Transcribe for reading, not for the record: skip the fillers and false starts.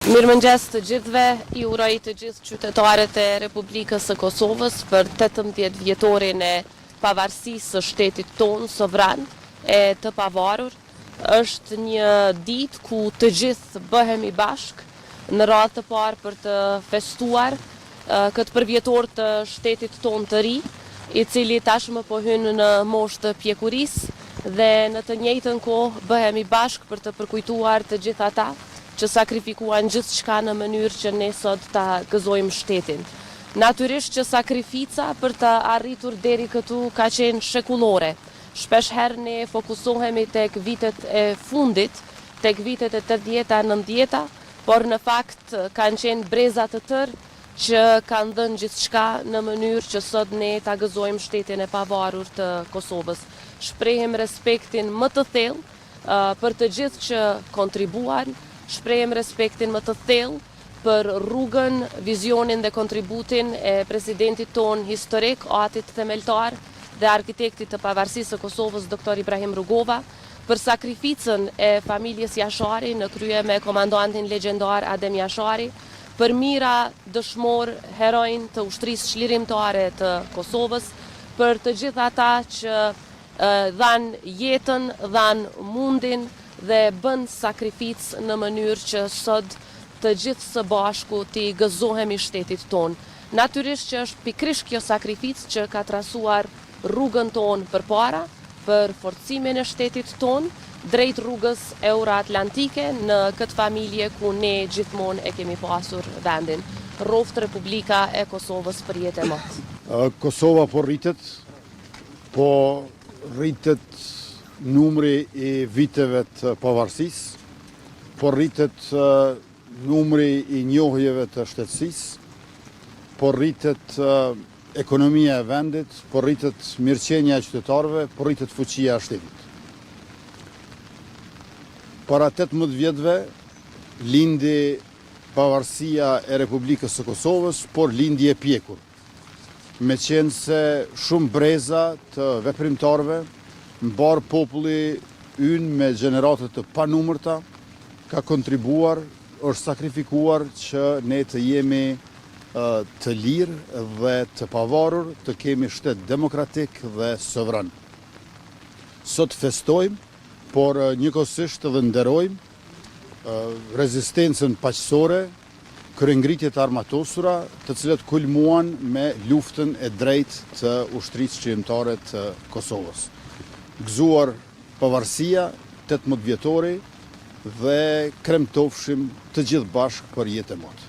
Mirëmëngjes të gjithëve, i uroj të gjithë qytetarët e Republikës së Kosovës për 18 vjetorin e pavarësisë së shtetit tonë sovran e të pavarur. Është një ditë ku të gjithë bëhemi bashkë në radhë të parë për të festuar këtë përvjetor të shtetit tonë të ri, i cili tashmë po hyn në moshë të pjekurisë dhe në të njëjtën kohë bëhemi bashkë për të përkujtuar të gjithë ata që sakrifikuan gjithçka në mënyrë që ne sot ta gëzojmë shtetin. Natyrisht që sakrifica për të arritur deri këtu ka qenë shekullore. Shpesh herë ne fokusohemi tek vitet e fundit, tek vitet e 80-ta, 90-ta, por në fakt kanë qenë breza të tërë që kanë dhënë gjithçka në mënyrë që sot ne ta gëzojmë shtetin e pavarur të Kosovës. Shprehim respektin më të thellë për të gjithë që kontribuan, shprehem respektin më të thellë për rrugën, vizionin dhe kontributin e presidentit ton historik, atit themeltar dhe arkitektit të pavarësisë së Kosovës, Dr. Ibrahim Rugova, për sakrificën e familjes Jashari në krye me komandantin legjendar Adem Jashari, për mira dëshmor herojnë të ushtrisë çlirimtare të Kosovës, për të gjithë ata që dhanë jetën, dhanë mundin dhe bën sakrificë në mënyrë që sot të gjithë së bashku t'i gëzohemi shtetit tonë. Natyrisht që është pikrisht kjo sakrificë që ka trasuar rrugën tonë përpara për forcimin e shtetit tonë drejt rrugës euroatlantike në këtë familje ku ne gjithmonë e kemi pasur vendin. Roft Republika e Kosovës për jetë e matë. Kosova po rritet numri i viteve të pavarësisë, po rritet numri i njohjeve të shtetësisë, po rritet ekonomia e vendit, po rritet mirëqenia e qytetarëve, po rritet fuqia e shtetit. Para 18 vjetëve lindi pavarësia e Republikës së Kosovës, por lindi e pjekur, me qenë se shumë breza të veprimtarëve, mbar populli ynë me gjeneratët të panumërta, ka kontribuar, është sakrifikuar që ne të jemi të lirë dhe të pavarur, të kemi shtet demokratik dhe sovran. Sot festojmë, por njëkohësisht edhe nderojmë rezistencën paqësore, kryengritjet armatosura, të cilat kulmuan me luftën e drejtë të ushtrisë çlirimtare të Kosovës. Gëzuar pavarësia, 18 vjetori dhe kremtofshim të gjithë bashkë për jetë e motë.